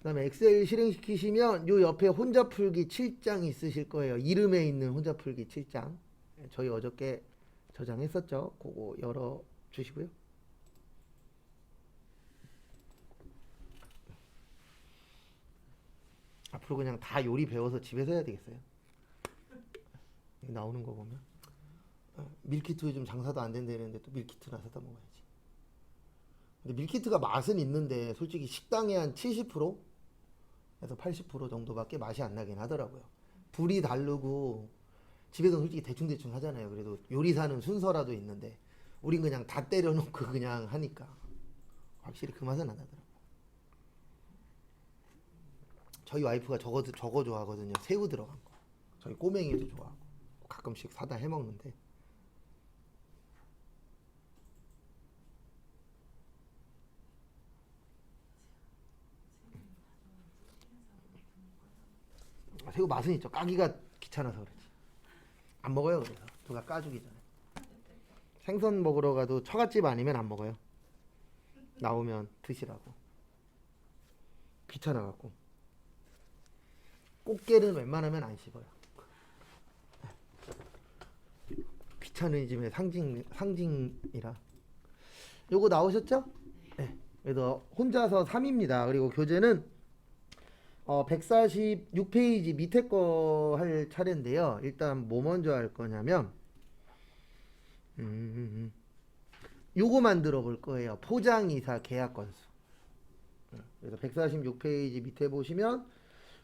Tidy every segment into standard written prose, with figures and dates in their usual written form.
그다음에 엑셀 실행시키시면 요 옆에 혼자풀기 7장 있으실 거예요. 이름에 있는 혼자풀기 7장. 저희 어저께 저장했었죠. 그거 열어 주시고요. 앞으로 그냥 다 요리 배워서 집에서 해야 되겠어요. 여기 나오는 거 보면 밀키트 요즘 장사도 안 된다는데 또 밀키트나 사다 먹어야지. 근데 밀키트가 맛은 있는데 솔직히 식당에 한 70%에서 80% 정도밖에 맛이 안 나긴 하더라고요. 불이 다르고 집에서 솔직히 대충대충 하잖아요. 그래도 요리사는 순서라도 있는데 우린 그냥 다 때려놓고 그냥 하니까 확실히 그 맛은 안 나더라고요. 저희 와이프가 저거 좋아하거든요. 새우 들어간 거. 저희 꼬맹이도 좋아하고 가끔씩 사다 해먹는데 새우 맛은 있죠. 까기가 귀찮아서 그렇지. 안 먹어요. 그래서 누가 까주기 전에. 생선 먹으러 가도 처갓집 아니면 안 먹어요. 나오면 드시라고. 귀찮아갖고. 꽃게는 웬만하면 안 씹어요. 귀차니즘의 상징이라. 요거 나오셨죠? 네. 그래서 혼자서 3입니다. 그리고 교재는 146페이지 밑에 거 할 차례인데요. 일단 뭐 먼저 할 거냐면 요거 만들어 볼 거예요. 포장이사 계약 건수. 그래서 146페이지 밑에 보시면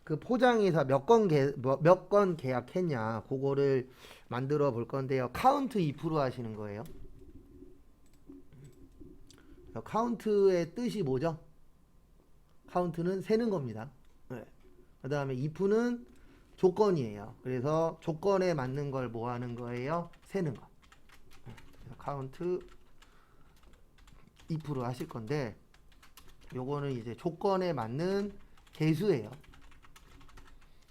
그 포장이사 몇 건 계약했냐 그거를 만들어 볼 건데요. 카운트 2% 하시는 거예요. 카운트의 뜻이 뭐죠? 카운트는 세는 겁니다. 네. 그 다음에 if는 조건이에요. 그래서 조건에 맞는 걸 뭐 하는 거예요? 세는 거. 카운트 2% 하실 건데 요거는 이제 조건에 맞는 개수예요.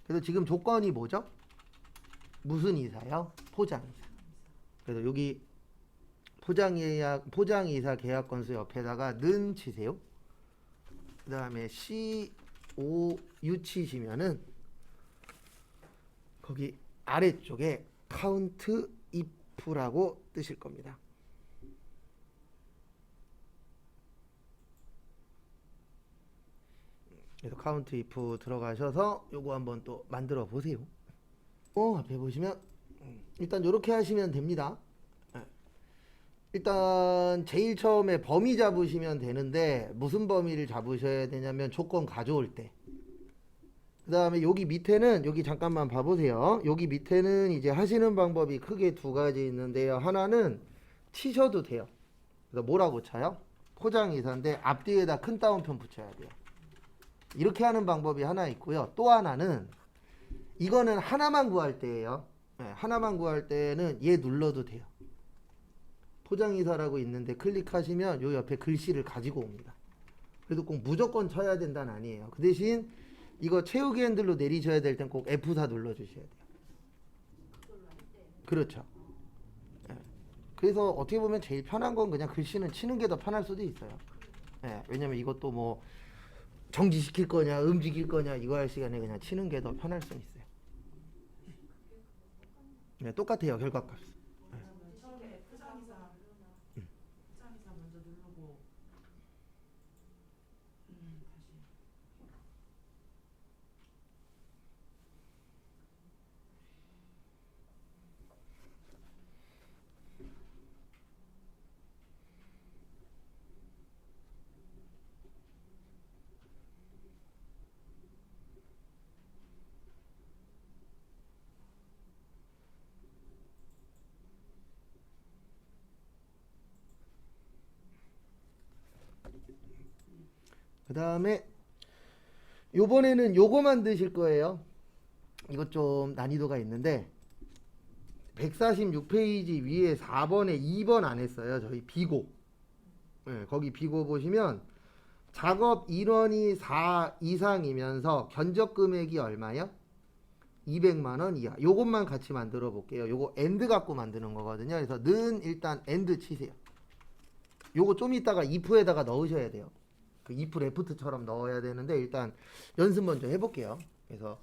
그래서 지금 조건이 뭐죠? 무슨 이사요? 포장이사. 그래서 여기 포장이사 계약 건수 옆에다가 는 치세요. 그 다음에 COU 치시면은 거기 아래쪽에 카운트 if라고 뜨실 겁니다. 그래서 카운트 if 들어가셔서 요거 한번 또 만들어 보세요. 앞에 보시면 일단 요렇게 하시면 됩니다. 일단 제일 처음에 범위 잡으시면 되는데 무슨 범위를 잡으셔야 되냐면 조건 가져올 때. 그 다음에 여기 밑에는 여기 잠깐만 봐보세요. 여기 밑에는 이제 하시는 방법이 크게 두 가지 있는데요. 하나는 치셔도 돼요. 그래서 뭐라고 쳐요? 포장이사인데 앞뒤에다 큰 따옴표 붙여야 돼요. 이렇게 하는 방법이 하나 있고요. 또 하나는 이거는 하나만 구할 때예요. 네, 하나만 구할 때는 얘 눌러도 돼요. 포장이사라고 있는데 클릭하시면 요 옆에 글씨를 가지고 옵니다. 그래도 꼭 무조건 쳐야 된다는 아니에요. 그 대신 이거 채우기 핸들로 내리셔야 될 땐 꼭 F4 눌러주셔야 돼요. 그렇죠. 네. 그래서 어떻게 보면 제일 편한 건 그냥 글씨는 치는 게 더 편할 수도 있어요. 네, 왜냐면 이것도 뭐 정지시킬 거냐 움직일 거냐 이거 할 시간에 그냥 치는 게 더 편할 수 있어요. 네, 똑같아요. 결과값. 네. 처음에 포장이사 먼저 누르고 다시 그 다음에 요번에는 요거 만드실 거예요. 이것 좀 난이도가 있는데 146페이지 위에 4번에 2번 안 했어요. 저희 비고. 네, 거기 비고 보시면 작업 인원이 4 이상이면서 견적 금액이 얼마요? 200만 원 이하. 요것만 같이 만들어 볼게요. 요거 엔드 갖고 만드는 거거든요. 그래서 는 일단 엔드 치세요. 요거 좀 이따가 if에다가 넣으셔야 돼요. 그 if left처럼 넣어야 되는데 일단 연습 먼저 해볼게요. 그래서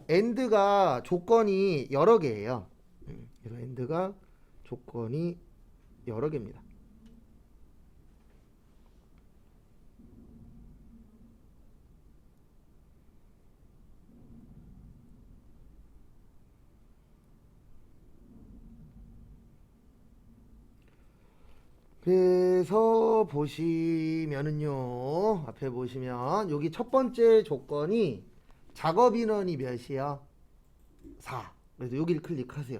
and가 조건이 여러 개예요. 그래서 and가 조건이 여러 개입니다. 그래서 보시면은요, 앞에 보시면 여기 첫 번째 조건이 작업 인원이 몇이야? 4. 그래서 여기를 클릭하세요.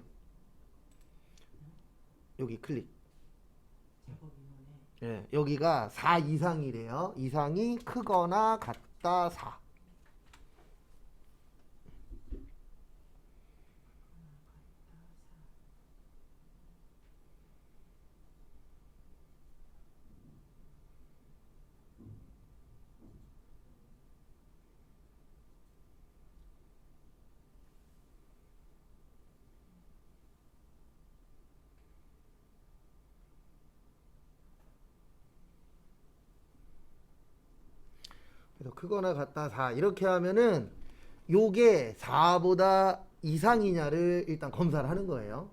여기 클릭. 작업 인원에 예, 여기가 4 이상이래요. 이상이 크거나 같다 4. 그래서 크거나 같다 4 이렇게 하면은 요게 4보다 이상이냐를 일단 검사를 하는 거예요.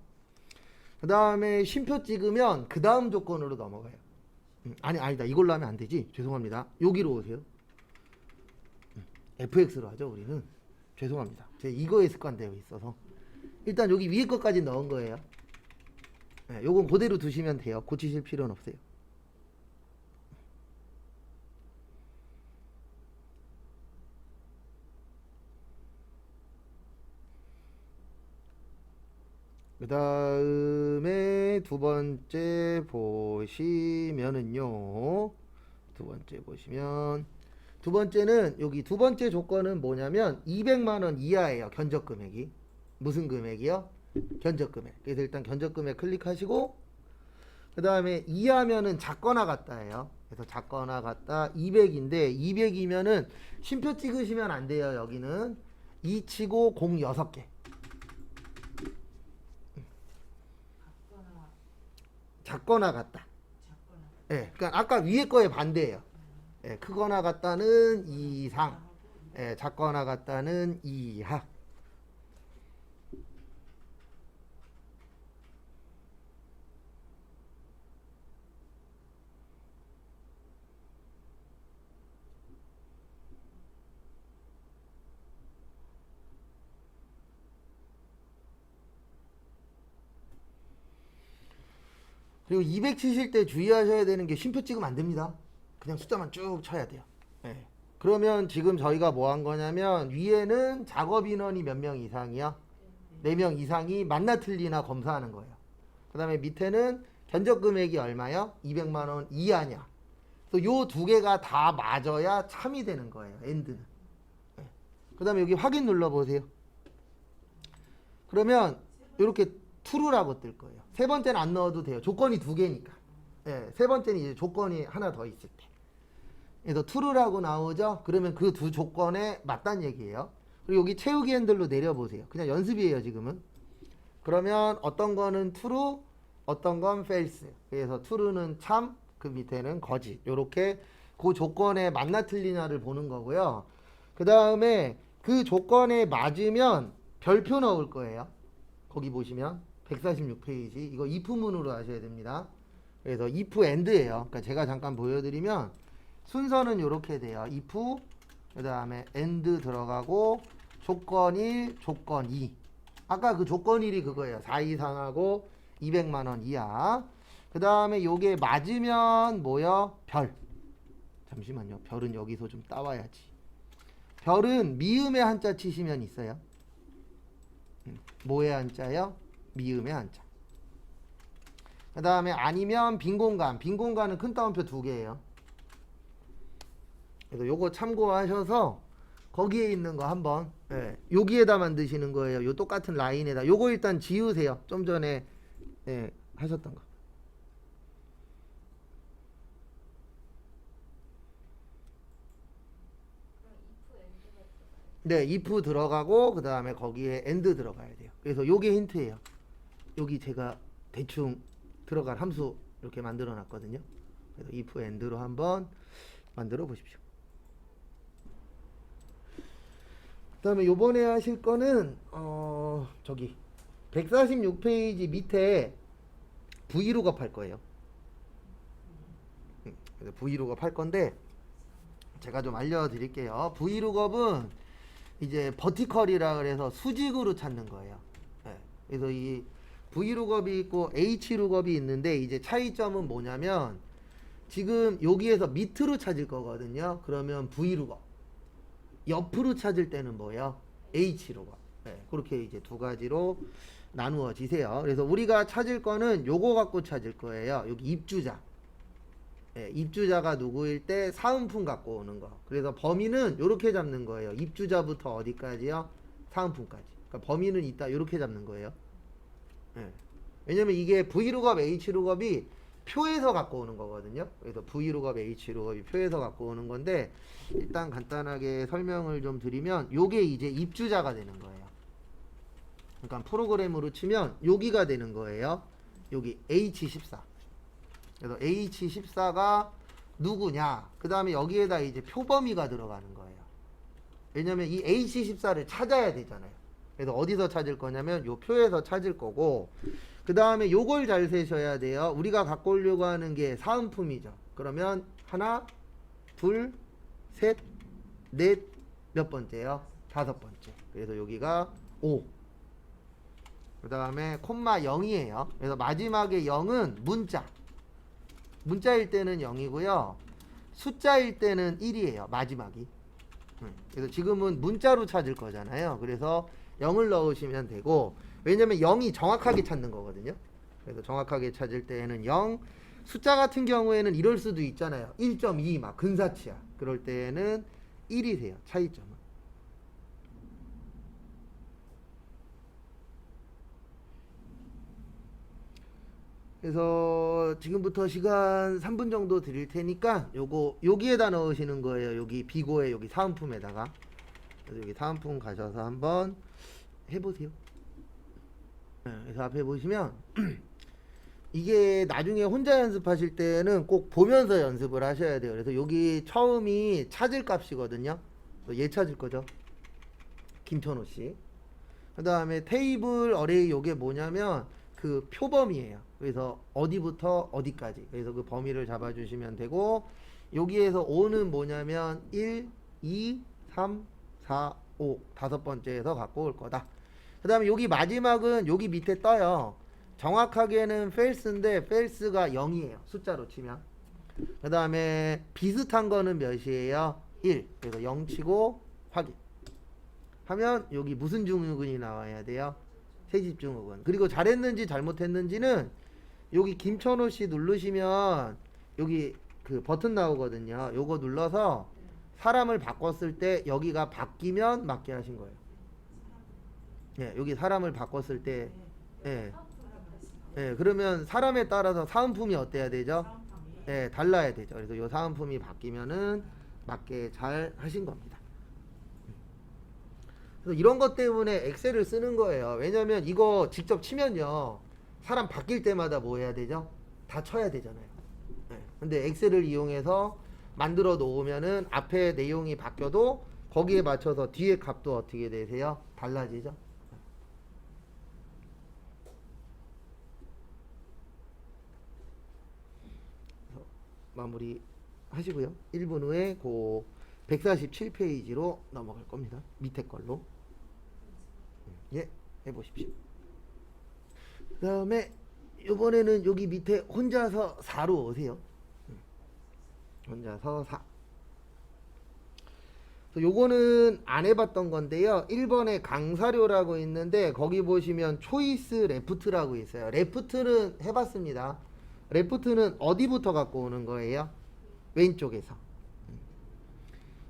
그 다음에 쉼표 찍으면 그 다음 조건으로 넘어가요. 아니다. 이걸로 하면 안 되지. 죄송합니다. 여기로 오세요. fx로 하죠 우리는. 죄송합니다. 제가 이거에 습관되어 있어서 일단 여기 위에 것까지 넣은 거예요. 네, 요건 그대로 두시면 돼요. 고치실 필요는 없어요. 그 다음에 두 번째 보시면은요. 두 번째 보시면 두 번째는 여기 두 번째 조건은 뭐냐면 200만 원 이하예요. 견적 금액이. 무슨 금액이요? 견적 금액. 그래서 일단 견적 금액 클릭하시고 그 다음에 이하면은 작거나 같다예요. 그래서 작거나 같다 200인데 200이면은 쉼표 찍으시면 안 돼요. 여기는 2 치고 0 6개. 같거나 작거나 같다. 작거나 예, 그러니까 아까 위에 거에 반대예요. 예, 크거나 같다는 이상, 예, 작거나 같다는 이하. 그리고 200 치실 때 주의하셔야 되는 게 쉼표 찍으면 안 됩니다. 그냥 숫자만 쭉 쳐야 돼요. 예. 그러면 지금 저희가 뭐 한 거냐면 위에는 작업 인원이 몇 명 이상이야? 4명 이상이 맞나 틀리나 검사하는 거예요. 그 다음에 밑에는 견적 금액이 얼마요? 200만 원 이하냐. 그래서 요 두 개가 다 맞아야 참이 되는 거예요. 엔드는. 예. 그 다음에 여기 확인 눌러보세요. 그러면 이렇게 true라고 뜰 거예요. 세 번째는 안 넣어도 돼요. 조건이 두 개니까. 예, 세 번째는 이제 조건이 하나 더 있을 때. 그래서 true라고 나오죠. 그러면 그 두 조건에 맞다는 얘기예요. 그리고 여기 채우기 핸들로 내려보세요. 그냥 연습이에요, 지금은. 그러면 어떤 거는 true, 어떤 건 false. 그래서 true는 참, 그 밑에는 거짓. 요렇게 그 조건에 맞나 틀리냐를 보는 거고요. 그 다음에 그 조건에 맞으면 별표 넣을 거예요. 거기 보시면 146페이지. 이거 if문으로 하셔야 됩니다. 그래서 if and예요. 그러니까 제가 잠깐 보여드리면 순서는 이렇게 돼요. if 그 다음에 and 들어가고 조건 1, 조건 2. 아까 그 조건 1이 그거예요. 4 이상하고 200만 원 이하. 그 다음에 요게 맞으면 뭐요? 별. 잠시만요. 별은 여기서 좀 따와야지. 별은 미음의 한자 치시면 있어요. 뭐의 한자요? 미음의 한자. 그 다음에 아니면 빈 공간. 빈 공간은 큰 따옴표 2개예요. 그래서 요거 참고하셔서 거기에 있는 거 한번, 예, 여기에다 만드시는 거예요. 요 똑같은 라인에다. 요거 일단 지우세요. 좀 전에, 예, 하셨던 거. 네, if 들어가고 그 다음에 거기에 and 들어가야 돼요. 그래서 요게 힌트예요. 여기 제가 대충 들어갈 함수 이렇게 만들어 놨거든요. 그래서 if and로 한번 만들어 보십시오. 그다음에 요번에 하실 거는 저기 146페이지 밑에 브이룩업 할 거예요. 브이룩업 할 건데 제가 좀 알려드릴게요. 브이룩업은 이제 버티컬이라 그래서 수직으로 찾는 거예요. 네. 그래서 이 브이룩업이 있고 H룩업이 있는데 이제 차이점은 뭐냐면 지금 여기에서 밑으로 찾을 거거든요. 그러면 V룩업. 옆으로 찾을 때는 뭐예요? H룩업. 네, 그렇게 이제 두 가지로 나누어지세요. 그래서 우리가 찾을 거는 요거 갖고 찾을 거예요. 여기 입주자. 네, 입주자가 누구일 때 사은품 갖고 오는 거. 그래서 범위는 요렇게 잡는 거예요. 입주자부터 어디까지요? 사은품까지. 그러니까 범위는 이따 요렇게 잡는 거예요. 네. 왜냐면 이게 V룩업, H룩업이 표에서 갖고 오는 거거든요. 그래서 V룩업, H룩업이 표에서 갖고 오는 건데 일단 간단하게 설명을 좀 드리면 요게 이제 입주자가 되는 거예요. 그러니까 프로그램으로 치면 여기가 되는 거예요. 여기 H14. 그래서 H14가 누구냐? 그 다음에 여기에다 이제 표범위가 들어가는 거예요. 왜냐면 이 H14를 찾아야 되잖아요. 그래서 어디서 찾을 거냐면 요 표에서 찾을 거고 그 다음에 요걸 잘 세셔야 돼요. 우리가 갖고 오려고 하는 게 사은품이죠. 그러면 하나, 둘, 셋, 넷, 몇 번째요? 다섯 번째. 그래서 여기가 5. 그 다음에 콤마 0이에요. 그래서 마지막에 0은 문자. 문자일 때는 0이고요. 숫자일 때는 1이에요. 마지막이. 그래서 지금은 문자로 찾을 거잖아요. 그래서 0을 넣으시면 되고 왜냐면 0이 정확하게 찾는 거거든요. 그래서 정확하게 찾을 때에는 0. 숫자 같은 경우에는 이럴 수도 있잖아요. 1.2 막 근사치야. 그럴 때에는 1이세요. 차이점은. 그래서 지금부터 시간 3분 정도 드릴 테니까 요거 여기에다 넣으시는 거예요. 여기 비고에 여기 사은품에다가. 그래서 여기 사은품 가셔서 한번 해보세요. 그래서 앞에 보시면 이게 나중에 혼자 연습하실 때는 꼭 보면서 연습을 하셔야 돼요. 그래서 여기 처음이 찾을 값이거든요. 얘 찾을 거죠. 김천호 씨. 그 다음에 테이블 어레이 요게 뭐냐면 그 표범위예요. 그래서 어디부터 어디까지. 그래서 그 범위를 잡아주시면 되고 여기에서 5는 뭐냐면 1, 2, 3, 4, 5 다섯 번째에서 갖고 올 거다. 그 다음에 여기 마지막은 여기 밑에 떠요. 정확하게는 false인데 false가 0이에요. 숫자로 치면. 그 다음에 비슷한 거는 몇이에요? 1. 그래서 0 치고 확인. 하면 여기 무슨 증후군이 나와야 돼요? 세집 증후군. 그리고 잘했는지 잘못했는지는 여기 김천호 씨 누르시면 여기 그 버튼 나오거든요. 요거 눌러서 사람을 바꿨을 때 여기가 바뀌면 맞게 하신 거예요. 예, 여기 사람을 바꿨을 때, 예, 예, 그러면 사람에 따라서 사은품이 어때야 되죠? 예, 달라야 되죠. 그래서 요 사은품이 바뀌면은 맞게 잘 하신 겁니다. 그래서 이런 것 때문에 엑셀을 쓰는 거예요. 왜냐면 이거 직접 치면요, 사람 바뀔 때마다 뭐 해야 되죠? 다 쳐야 되잖아요. 예, 근데 엑셀을 이용해서 만들어 놓으면은 앞에 내용이 바뀌어도 거기에 맞춰서 뒤에 값도 어떻게 되세요? 달라지죠? 마무리 하시고요. 1분 후에 그 147페이지로 넘어갈 겁니다. 밑에 걸로. 예, 해보십시오. 그 다음에 이번에는 여기 밑에 혼자서 4로 오세요. 혼자서 4. 요거는 안 해봤던 건데요. 1번에 강사료라고 있는데 거기 보시면 초이스 레프트라고 있어요. 레프트는 해봤습니다. 레프트는 어디부터 갖고 오는 거예요? 왼쪽에서.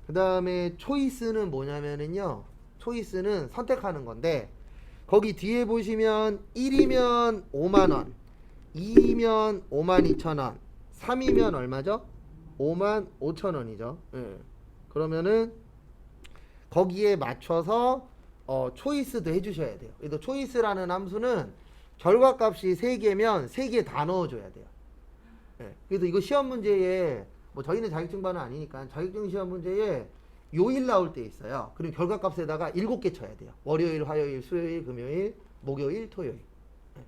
그 다음에 초이스는 뭐냐면은요, 초이스는 선택하는 건데 거기 뒤에 보시면 1이면 5만원, 2이면 52,000원, 3이면 얼마죠? 55,000원이죠. 예. 그러면은 거기에 맞춰서 초이스도 해주셔야 돼요. 그래서 초이스라는 함수는 결과값이 3개면 3개 다 넣어줘야 돼요. 예. 그래서 이거 시험 문제에 뭐 저희는 자격증반은 아니니까 자격증 시험 문제에 요일 나올 때 있어요. 그럼 결과값에다가 7개 쳐야 돼요. 월요일, 화요일, 수요일, 금요일, 목요일, 토요일. 네.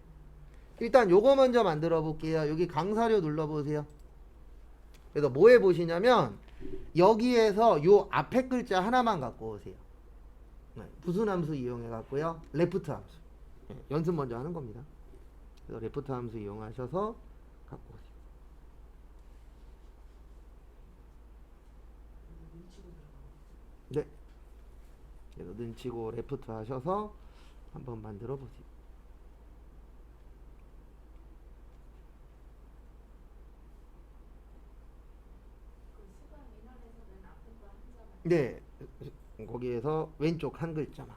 일단 요거 먼저 만들어 볼게요. 여기 강사료 눌러보세요. 그래서 뭐 해보시냐면 여기에서 요 앞에 글자 하나만 갖고 오세요. 네. 무슨 함수 이용해 갖고요? 레프트 함수. 네. 연습 먼저 하는 겁니다. 그래서 레프트 함수 이용하셔서 갖고 오세요. 눈치고 들어가고. 네. 그래서 눈치고 레프트 하셔서 한번 만들어 보세요. 그 수강 인원에서는 앞에 거 한자만. 네. 거기에서 왼쪽 한 글자만.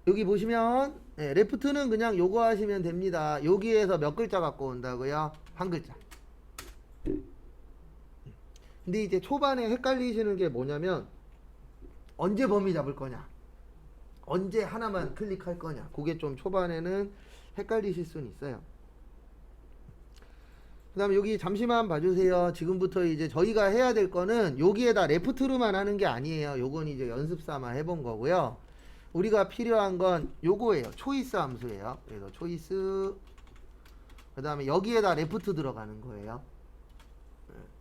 여기 보시면 네, 레프트는 그냥 요거 하시면 됩니다. 여기에서 몇 글자 갖고 온다고요? 한 글자. 근데 이제 초반에 헷갈리시는 게 뭐냐면 언제 범위 잡을 거냐, 언제 하나만 클릭할 거냐, 그게 좀 초반에는 헷갈리실 수는 있어요. 그 다음에 여기 잠시만 봐주세요. 지금부터 이제 저희가 해야 될 거는 여기에다 레프트로만 하는 게 아니에요. 요건 이제 연습 삼아 해본 거고요. 우리가 필요한 건 요거예요. 초이스 함수예요. 그래서 초이스, 그 다음에 여기에다 레프트 들어가는 거예요.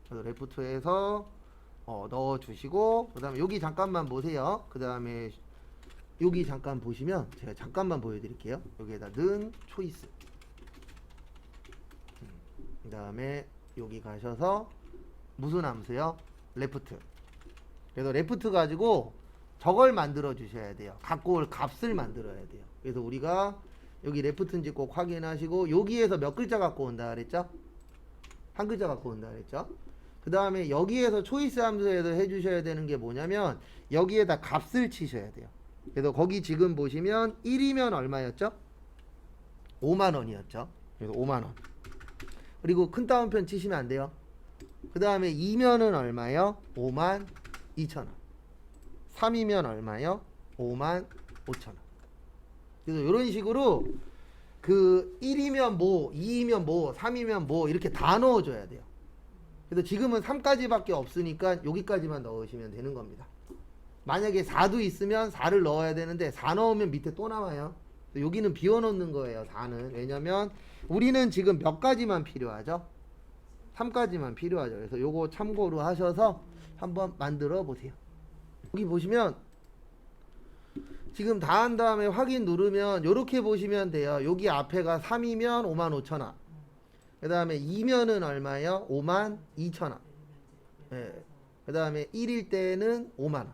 그래서 레프트에서 넣어주시고, 그 다음에 여기 잠깐만 보세요. 그 다음에 여기 잠깐 보시면 제가 잠깐만 보여드릴게요. 여기에다 는 초이스. 그 다음에 여기 가셔서 무슨 함수요? 레프트. 그래서 레프트 가지고 저걸 만들어 주셔야 돼요. 갖고 올 값을 만들어야 돼요. 그래서 우리가 여기 레프트인지 꼭 확인하시고, 여기에서 몇 글자 갖고 온다 그랬죠? 한 글자 갖고 온다 그랬죠? 그 다음에 여기에서 초이스 함수에서 해주셔야 되는 게 뭐냐면 여기에다 값을 치셔야 돼요. 그래서 거기 지금 보시면 1이면 얼마였죠? 5만원이었죠. 그래서 5만원. 그리고 큰 따옴표 치시면 안 돼요. 그 다음에 2면은 얼마요? 5만 2천원. 3이면 얼마요? 5만 5천원. 그래서 이런 식으로 그 1이면 뭐, 2이면 뭐, 3이면 뭐 이렇게 다 넣어줘야 돼요. 그래서 지금은 3까지밖에 없으니까 여기까지만 넣으시면 되는 겁니다. 만약에 4도 있으면 4를 넣어야 되는데 4 넣으면 밑에 또 남아요. 여기는 비워놓는 거예요. 4는. 왜냐면 우리는 지금 몇 가지만 필요하죠? 3까지만 필요하죠. 그래서 요거 참고로 하셔서 한번 만들어 보세요. 여기 보시면 지금 다 한 다음에 확인 누르면 요렇게 보시면 돼요. 여기 앞에가 3이면 55,000원. 그 다음에 2면은 얼마예요? 52,000원. 예. 그 다음에 1일 때는 5만원.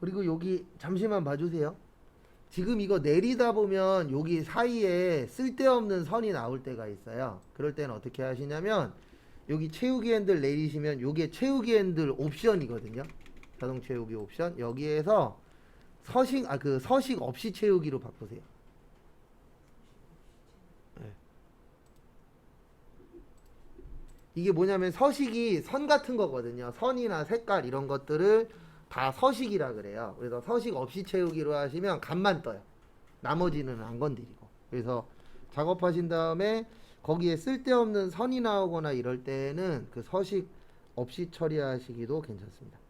그리고 여기 잠시만 봐주세요. 지금 이거 내리다 보면 여기 사이에 쓸데없는 선이 나올 때가 있어요. 그럴 때는 어떻게 하시냐면 여기 채우기 핸들 내리시면 요게 채우기 핸들 옵션이거든요. 자동 채우기 옵션. 여기에서 서식 없이 채우기로 바꾸세요. 네. 이게 뭐냐면 서식이 선 같은 거거든요. 선이나 색깔 이런 것들을 다 서식이라 그래요. 그래서 서식 없이 채우기로 하시면 값만 떠요. 나머지는 안 건드리고. 그래서 작업하신 다음에 거기에 쓸데없는 선이 나오거나 이럴 때는 그 서식 없이 처리하시기도 괜찮습니다.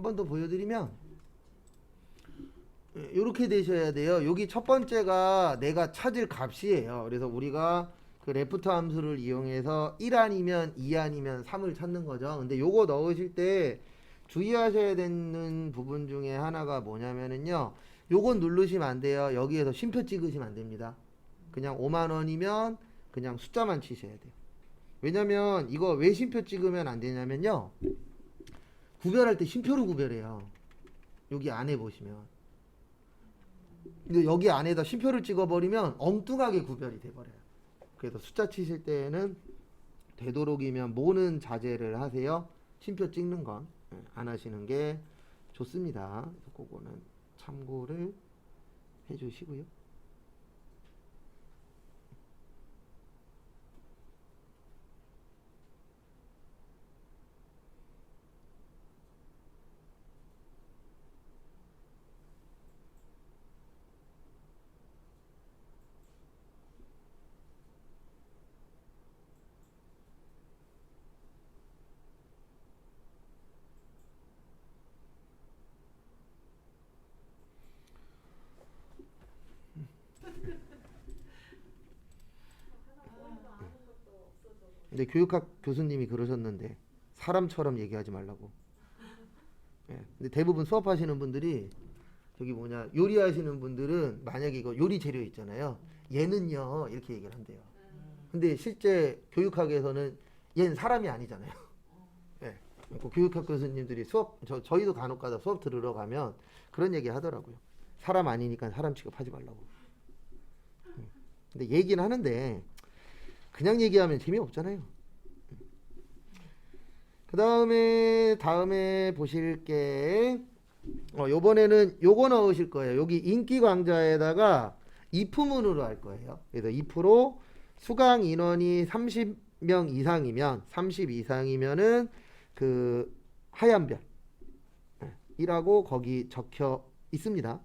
한 번 더 보여드리면 이렇게 되셔야 돼요. 여기 첫 번째가 내가 찾을 값이에요. 그래서 우리가 그 레프트 함수를 이용해서 1 아니면 2 아니면 3을 찾는 거죠. 근데 요거 넣으실 때 주의하셔야 되는 부분 중에 하나가 뭐냐면은요. 요건 누르시면 안 돼요. 여기에서 쉼표 찍으시면 안 됩니다. 그냥 5만 원이면 그냥 숫자만 치셔야 돼요. 왜냐면 이거 왜 쉼표 찍으면 안 되냐면요. 구별할 때 쉼표로 구별해요. 여기 안에 보시면. 근데 여기 안에다 쉼표를 찍어버리면 엉뚱하게 구별이 돼버려요. 그래서 숫자 치실 때는 되도록이면 모는 자제를 하세요. 쉼표 찍는 건 안 하시는 게 좋습니다. 그래서 그거는 참고를 해주시고요. 근데 교육학 교수님이 그러셨는데 사람처럼 얘기하지 말라고. 예. 근데 대부분 수업하시는 분들이 저기 뭐냐 요리하시는 분들은 만약에 이거 요리 재료 있잖아요. 얘는요 이렇게 얘기를 한대요. 근데 실제 교육학에서는 얘는 사람이 아니잖아요. 예. 그 교육학 교수님들이 수업 저희도 간혹가다 수업 들으러 가면 그런 얘기 하더라고요. 사람 아니니까 사람 취급하지 말라고. 근데 얘기는 하는데 그냥 얘기하면 재미없잖아요. 그 다음에 보실 게 요번에는 요거 넣으실 거예요. 여기 인기 강좌에다가 if문으로 할 거예요. 그래서 if로 수강 인원이 30명 이상이면 30 이상이면은 그 하얀 별 1하고 거기 적혀 있습니다.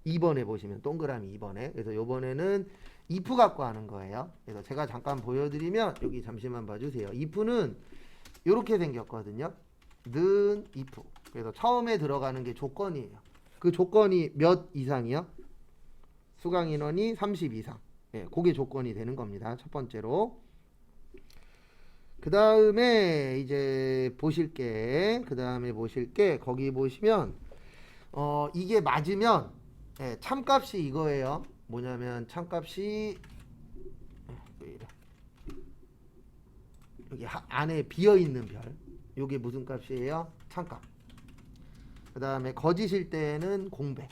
2번에 보시면 동그라미 2번에. 그래서 요번에는 if 갖고 하는 거예요. 그래서 제가 잠깐 보여드리면 여기 잠시만 봐주세요. if는 이렇게 생겼거든요. 는 if. 그래서 처음에 들어가는 게 조건이에요. 그 조건이 몇 이상이요? 수강 인원이 30 이상. 예, 그게 조건이 되는 겁니다. 첫 번째로. 그 다음에 이제 보실 게 거기 보시면 이게 맞으면 예, 참값이 이거예요. 뭐냐면 참값이 왜 이래? 여기 안에 비어있는 별 요게 무슨 값이에요? 참값. 그 다음에 거짓일 때는 공배.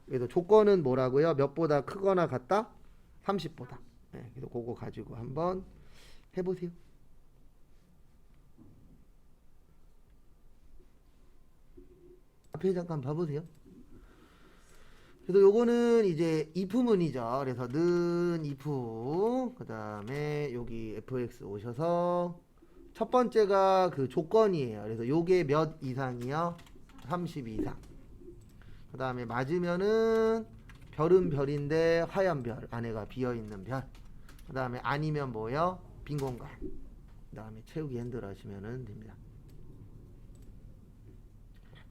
그래서 조건은 뭐라고요? 몇보다 크거나 같다? 30보다. 그래서 그거 가지고 한번 해보세요. 앞에 잠깐 봐보세요. 그래서 요거는 이제 if문이죠. 그래서 는 if 그 다음에 여기 fx 오셔서 첫 번째가 그 조건이에요. 그래서 요게 몇 이상이요? 30 이상. 그 다음에 맞으면은 별은 별인데 하얀 별 안에가 비어있는 별. 그 다음에 아니면 뭐요? 빈 공간. 그 다음에 채우기 핸들 하시면 됩니다.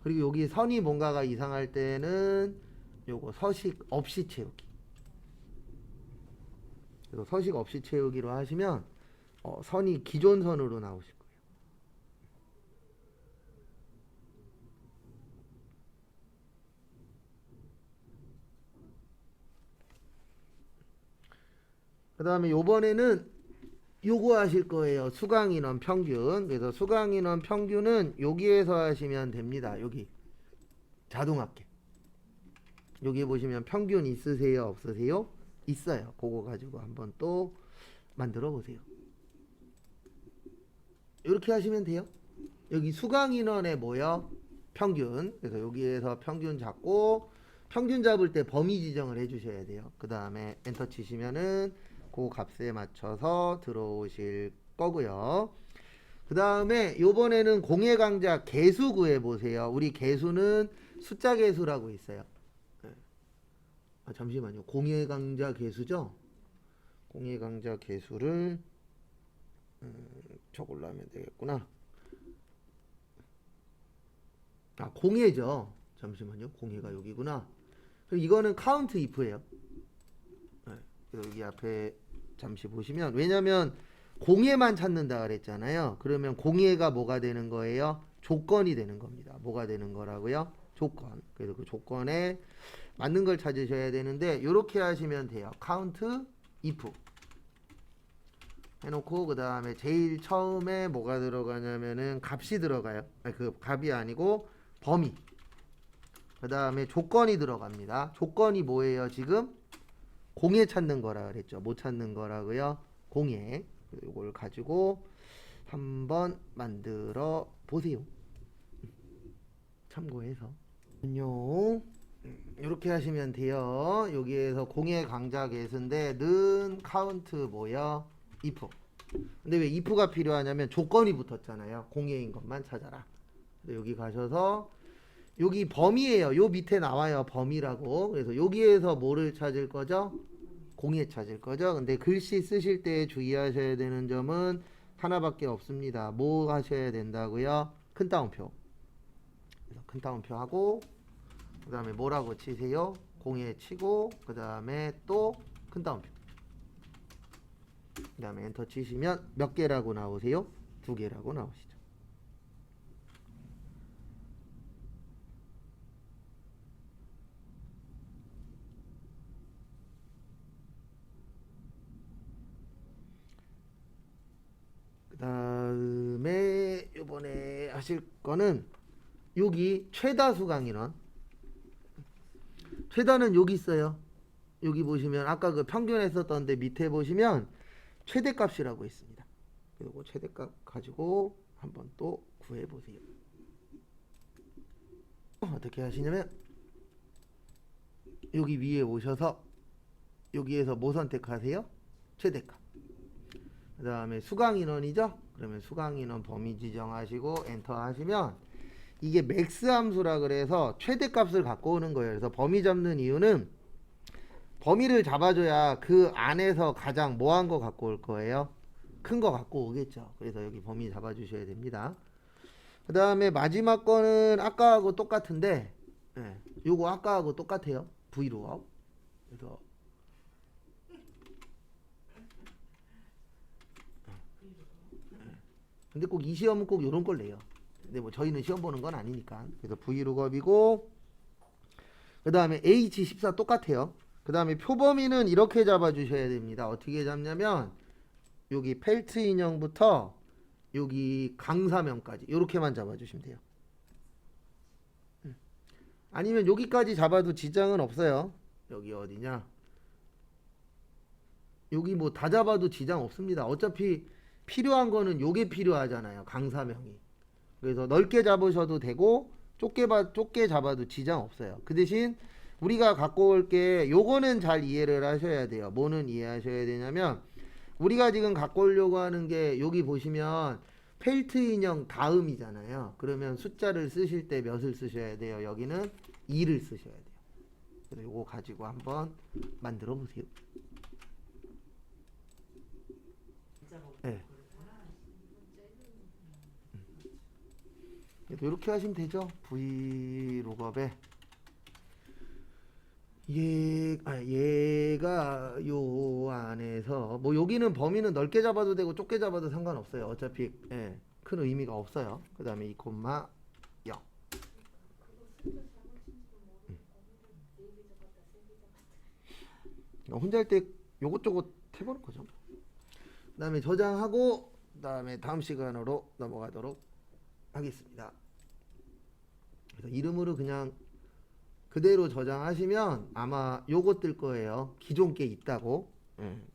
그리고 여기 선이 뭔가가 이상할 때는 요거 서식 없이 채우기. 그래서 서식 없이 채우기로 하시면 선이 기존 선으로 나오실 거예요. 그 다음에 요번에는 요거 하실 거예요. 수강인원 평균. 그래서 수강인원 평균은 여기에서 하시면 됩니다. 여기 자동합계. 여기 보시면 평균 있으세요? 없으세요? 있어요. 그거 가지고 한번 또 만들어 보세요. 이렇게 하시면 돼요. 여기 수강인원의 뭐요? 평균. 그래서 여기에서 평균 잡고 평균 잡을 때 범위 지정을 해주셔야 돼요. 그 다음에 엔터 치시면은 그 값에 맞춰서 들어오실 거고요. 그 다음에 요번에는 공예 강좌 개수 구해보세요. 우리 개수는 숫자 개수라고 있어요. 잠시만요. 공예 강좌 개수죠? 공예 강좌 개수를 저걸로 하면 되겠구나. 아, 공예죠. 잠시만요. 공예가 여기구나. 그럼 이거는 카운트 if예요. 네. 그래서 여기 앞에 잠시 보시면, 왜냐면 공예만 찾는다 그랬잖아요. 그러면 공예가 뭐가 되는 거예요? 조건이 되는 겁니다. 뭐가 되는 거라고요? 조건. 그래서 그 조건에 맞는 걸 찾으셔야 되는데, 이렇게 하시면 돼요. 카운트 if 해놓고, 그 다음에 제일 처음에 뭐가 들어가냐면은 값이 들어가요. 아니, 그 값이 아니고 범위. 그 다음에 조건이 들어갑니다. 조건이 뭐예요? 지금 공예 찾는 거라 그랬죠. 못 찾는 거라고요. 공예. 이걸 가지고 한번 만들어 보세요. 참고해서. 이렇게 하시면 돼요. 여기에서 공예 강좌 개수인데 는 카운트 뭐야? if. 근데 왜 if가 필요하냐면 조건이 붙었잖아요. 공예인 것만 찾아라. 여기 가셔서 여기 범위예요. 요 밑에 나와요. 범위라고. 그래서 여기에서 뭐를 찾을 거죠? 공예 찾을 거죠. 근데 글씨 쓰실 때 주의하셔야 되는 점은 하나밖에 없습니다. 뭐 하셔야 된다고요? 큰 따옴표. 그래서 큰 따옴표 하고, 그 다음에 뭐라고 치세요? 공예 치고, 그 다음에 또 큰 따옴표. 그 다음에 엔터 치시면 몇 개라고 나오세요? 2개라고 나오시죠. 그 다음에 요번에 하실 거는 여기 최다 수강 인원. 최다는 여기 있어요. 여기 보시면 아까 그 평균 했었던데 밑에 보시면 최대값이라고 있습니다. 그리고 최대값 가지고 한번 또 구해 보세요. 어떻게 하시냐면 여기 위에 오셔서 여기에서 뭐 선택하세요? 최대값. 그 다음에 수강 인원이죠? 그러면 수강 인원 범위 지정하시고 엔터 하시면 이게 맥스 함수라 그래서 최대값을 갖고 오는 거예요. 그래서 범위 잡는 이유는 범위를 잡아줘야 그 안에서 가장 뭐한 거 갖고 올 거예요? 큰 거 갖고 오겠죠. 그래서 여기 범위 잡아주셔야 됩니다. 그 다음에 마지막 거는 아까하고 똑같은데, 예, 요거 아까하고 똑같아요. 브이로그. 그래서 근데 꼭 이 시험은 꼭 요런 걸 내요. 근데 뭐 저희는 시험 보는 건 아니니까. 그래서 브이로그이고, 그 다음에 H14 똑같아요. 그 다음에 표범위는 이렇게 잡아주셔야 됩니다. 어떻게 잡냐면 여기 펠트 인형부터 여기 강사명까지 이렇게만 잡아주시면 돼요. 아니면 여기까지 잡아도 지장은 없어요. 여기 어디냐? 여기 뭐 다 잡아도 지장 없습니다. 어차피 필요한 거는 요게 필요하잖아요. 강사명이. 그래서 넓게 잡으셔도 되고 좁게 잡아도 지장 없어요. 그 대신 우리가 갖고 올 게 요거는 잘 이해를 하셔야 돼요. 뭐는 이해하셔야 되냐면 우리가 지금 갖고 오려고 하는 게 여기 보시면 펠트 인형 다음이잖아요. 그러면 숫자를 쓰실 때 몇을 쓰셔야 돼요? 여기는 2를 쓰셔야 돼요. 그래서 요거 가지고 한번 만들어 보세요. 네. 이렇게 하시면 되죠. 브이로그업에 얘가 요 안에서 뭐 여기는 범위는 넓게 잡아도 되고 좁게 잡아도 상관없어요. 어차피 예, 큰 의미가 없어요. 그 다음에 2,0 혼자 할 때 요것저것 해보는 거죠. 그 다음에 저장하고 그 다음에 다음 시간으로 넘어가도록 하겠습니다. 그래서 이름으로 그냥 그대로 저장하시면 아마 요거 뜰 거예요. 기존 게 있다고.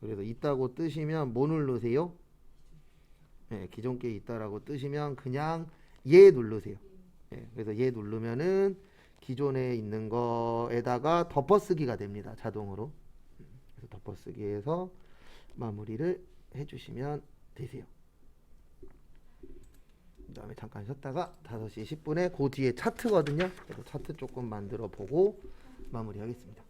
그래서 있다고 뜨시면 뭐 누르세요? 기존 게 있다라고 뜨시면 그냥 얘 누르세요. 그래서 얘 누르면은 기존에 있는 거에다가 덮어쓰기가 됩니다. 자동으로. 그래서 덮어쓰기에서 마무리를 해주시면 되세요. 그 다음에 잠깐 쉬었다가 5시 10분에 그 뒤에 차트거든요. 그래서 차트 조금 만들어 보고 마무리하겠습니다.